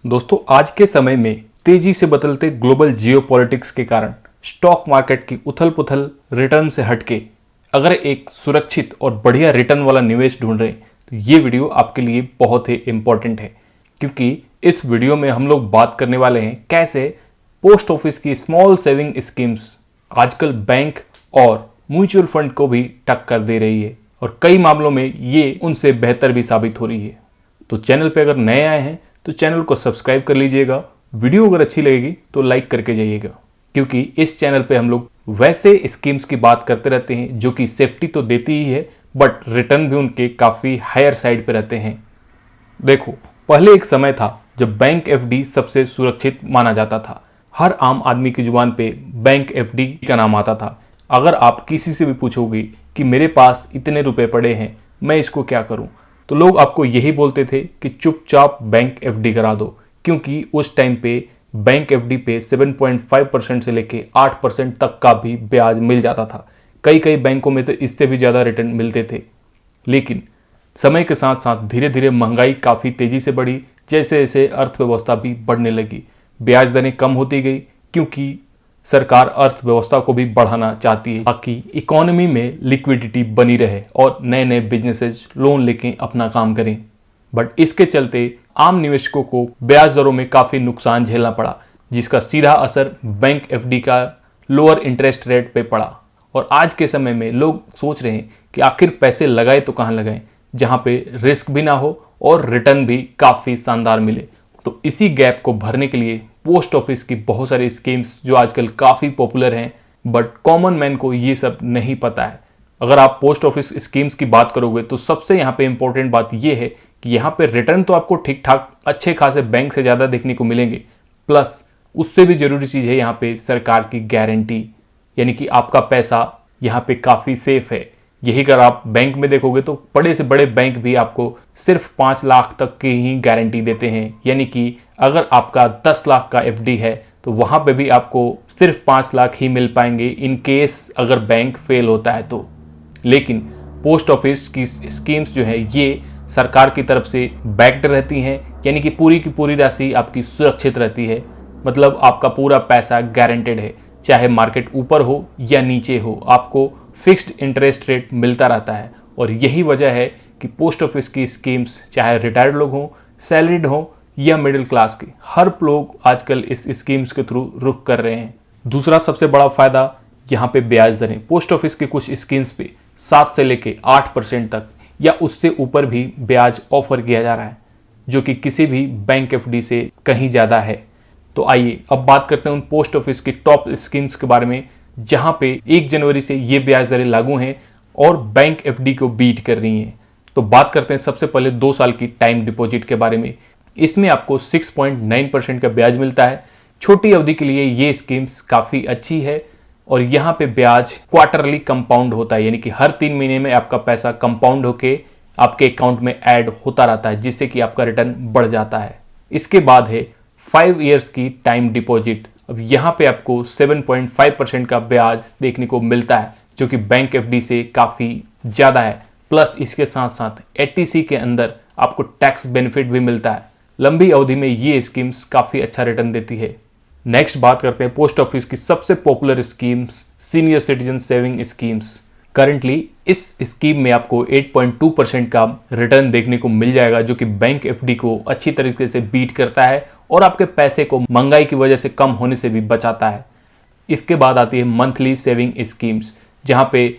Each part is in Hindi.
दोस्तों, आज के समय में तेजी से बदलते ग्लोबल जियोपॉलिटिक्स के कारण स्टॉक मार्केट की उथल पुथल रिटर्न से हटके अगर एक सुरक्षित और बढ़िया रिटर्न वाला निवेश ढूंढ रहे हैं तो ये वीडियो आपके लिए बहुत ही इम्पोर्टेंट है, क्योंकि इस वीडियो में हम लोग बात करने वाले हैं कैसे पोस्ट ऑफिस की स्मॉल सेविंग स्कीम्स आजकल बैंक और म्यूचुअल फंड को भी टक्कर दे रही है और कई मामलों में ये उनसे बेहतर भी साबित हो रही है। तो चैनल पे अगर नए आए हैं तो चैनल को सब्सक्राइब कर लीजिएगा। वीडियो अगर अच्छी लगेगी तो लाइक करके जाइएगा, क्योंकि इस चैनल पे हम लोग वैसे स्कीम्स की बात करते रहते हैं जो कि सेफ्टी तो देती ही है बट रिटर्न भी उनके काफ़ी हायर साइड पे रहते हैं। देखो, पहले एक समय था जब बैंक एफडी सबसे सुरक्षित माना जाता था। हर आम आदमी की जुबान पे बैंक एफडी का नाम आता था। अगर आप किसी से भी पूछोगे कि मेरे पास इतने रुपए पड़े हैं, मैं इसको क्या करूं, तो लोग आपको यही बोलते थे कि चुपचाप बैंक एफडी करा दो, क्योंकि उस टाइम पे बैंक एफडी पे 7.5% से लेके 8% तक का भी ब्याज मिल जाता था। कई कई बैंकों में तो इससे भी ज़्यादा रिटर्न मिलते थे। लेकिन समय के साथ साथ धीरे धीरे महंगाई काफ़ी तेज़ी से बढ़ी। जैसे जैसे अर्थव्यवस्था भी बढ़ने लगी, ब्याज दरें कम होती गई, क्योंकि सरकार अर्थव्यवस्था को भी बढ़ाना चाहती है ताकि इकोनॉमी में लिक्विडिटी बनी रहे और नए नए बिजनेसेस लोन लेके अपना काम करें। बट इसके चलते आम निवेशकों को ब्याज दरों में काफ़ी नुकसान झेलना पड़ा, जिसका सीधा असर बैंक एफडी का लोअर इंटरेस्ट रेट पे पड़ा। और आज के समय में लोग सोच रहे हैं कि आखिर पैसे लगाए तो कहाँ लगाएं, जहाँ पे रिस्क भी ना हो और रिटर्न भी काफ़ी शानदार मिले। तो इसी गैप को भरने के लिए पोस्ट ऑफिस की बहुत सारी स्कीम्स जो आजकल काफ़ी पॉपुलर हैं, बट कॉमन मैन को ये सब नहीं पता है। अगर आप पोस्ट ऑफिस स्कीम्स की बात करोगे तो सबसे यहाँ पे इंपॉर्टेंट बात ये है कि यहाँ पे रिटर्न तो आपको ठीक ठाक अच्छे खासे बैंक से ज़्यादा देखने को मिलेंगे, प्लस उससे भी ज़रूरी चीज़ है यहाँ पे सरकार की गारंटी, यानी कि आपका पैसा यहाँ पे काफ़ी सेफ है। यही अगर आप बैंक में देखोगे तो बड़े से बड़े बैंक भी आपको सिर्फ 5 लाख तक की ही गारंटी देते हैं, यानी कि अगर आपका 10 लाख का एफडी है तो वहाँ पे भी आपको सिर्फ 5 लाख ही मिल पाएंगे इन केस अगर बैंक फेल होता है तो। लेकिन पोस्ट ऑफिस की स्कीम्स जो है ये सरकार की तरफ से बैक्ड रहती हैं, यानी कि पूरी की पूरी राशि आपकी सुरक्षित रहती है। मतलब आपका पूरा पैसा गारंटेड है, चाहे मार्केट ऊपर हो या नीचे हो, आपको फिक्स्ड इंटरेस्ट रेट मिलता रहता है। और यही वजह है कि पोस्ट ऑफिस की स्कीम्स चाहे रिटायर्ड लोग हों, सैलरीड हों या मिडिल क्लास के, हर लोग आजकल इस स्कीम्स के थ्रू रुख कर रहे हैं। दूसरा सबसे बड़ा फायदा यहाँ पे ब्याज दरें। पोस्ट ऑफिस के कुछ स्कीम्स पे 7 से लेके 8% तक या उससे ऊपर भी ब्याज ऑफर किया जा रहा है, जो कि किसी भी बैंक एफडी से कहीं ज़्यादा है। तो आइए अब बात करते हैं उन पोस्ट ऑफिस की टॉप स्कीम्स के बारे में जहाँ पे 1 जनवरी से ये ब्याज दरें लागू हैं और बैंक एफडी को बीट कर रही हैं। तो बात करते हैं सबसे पहले 2 साल की टाइम डिपॉजिट के बारे में। इसमें आपको 6.9% का ब्याज मिलता है। छोटी अवधि के लिए ये स्कीम्स काफ़ी अच्छी है और यहाँ पे ब्याज क्वार्टरली कंपाउंड होता है, यानी कि हर 3 महीने में आपका पैसा कंपाउंड होके आपके अकाउंट में ऐड होता रहता है, जिससे कि आपका रिटर्न बढ़ जाता है। इसके बाद है 5 ईयर्स की टाइम डिपॉजिट। अब यहाँ पे आपको 7.5% का ब्याज देखने को मिलता है, जो कि बैंक एफडी से काफ़ी ज़्यादा है। प्लस इसके साथ साथ 80C के अंदर आपको टैक्स बेनिफिट भी मिलता है। लंबी अवधि में ये स्कीम्स काफ़ी अच्छा रिटर्न देती है। नेक्स्ट बात करते हैं पोस्ट ऑफिस की सबसे popular schemes, senior citizen saving schemes. Currently इस स्कीम में आपको 8.2% का रिटर्न देखने को मिल जाएगा, जो कि बैंक एफडी को अच्छी तरीके से बीट करता है और आपके पैसे को महंगाई की वजह से कम होने से भी बचाता है। इसके बाद आती है मंथली सेविंग स्कीम्स, जहाँ पे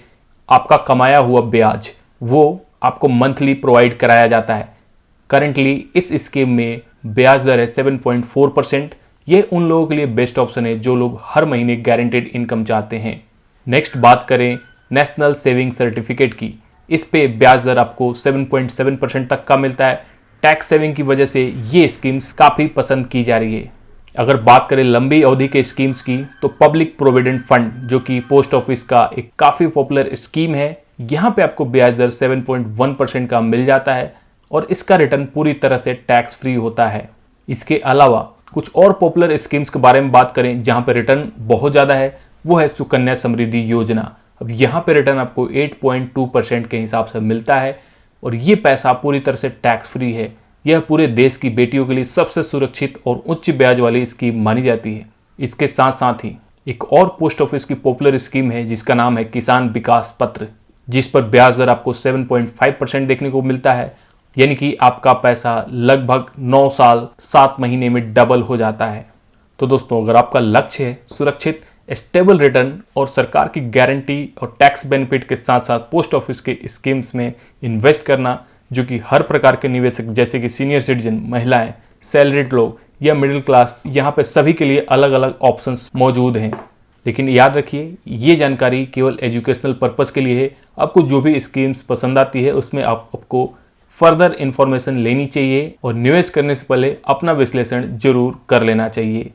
आपका कमाया हुआ ब्याज वो आपको मंथली प्रोवाइड कराया जाता है। करंटली इस स्कीम में ब्याज दर है 7.4%। ये उन लोगों के लिए बेस्ट ऑप्शन है जो लोग हर महीने गारंटेड इनकम चाहते हैं। नेक्स्ट बात करें नेशनल सेविंग सर्टिफिकेट की। इस पे ब्याज दर आपको 7.7% तक का मिलता है। टैक्स सेविंग की वजह से ये स्कीम्स काफ़ी पसंद की जा रही है। अगर बात करें लंबी अवधि के स्कीम्स की, तो पब्लिक प्रोविडेंट फंड, जो कि पोस्ट ऑफिस का एक काफ़ी पॉपुलर स्कीम है, यहाँ पे आपको ब्याज दर 7.1% का मिल जाता है और इसका रिटर्न पूरी तरह से टैक्स फ्री होता है। इसके अलावा कुछ और पॉपुलर स्कीम्स के बारे में बात करें जहाँ पे रिटर्न बहुत ज़्यादा है, वो है सुकन्या समृद्धि योजना। अब यहाँ पे रिटर्न आपको 8.2% के हिसाब से मिलता है और ये पैसा पूरी तरह से टैक्स फ्री है। यह पूरे देश की बेटियों के लिए सबसे सुरक्षित और उच्च ब्याज वाली स्कीम मानी जाती है। इसके साथ साथ ही एक और पोस्ट ऑफिस की पॉपुलर स्कीम है जिसका नाम है किसान विकास पत्र, जिस पर ब्याज दर आपको 7.5% देखने को मिलता है, यानी कि आपका पैसा लगभग 9 साल 7 महीने में डबल हो जाता है। तो दोस्तों, अगर आपका लक्ष्य है सुरक्षित स्टेबल रिटर्न और सरकार की गारंटी और टैक्स बेनिफिट के साथ साथ पोस्ट ऑफिस के स्कीम्स में इन्वेस्ट करना, जो कि हर प्रकार के निवेशक जैसे कि सीनियर सिटीजन, महिलाएं, सैलरीड लोग या मिडिल क्लास, यहाँ पे सभी के लिए अलग अलग ऑप्शंस मौजूद हैं। लेकिन याद रखिए, ये जानकारी केवल एजुकेशनल पर्पस के लिए है। आपको जो भी स्कीम्स पसंद आती है उसमें आपको फर्दर इंफॉर्मेशन लेनी चाहिए और निवेश करने से पहले अपना विश्लेषण जरूर कर लेना चाहिए।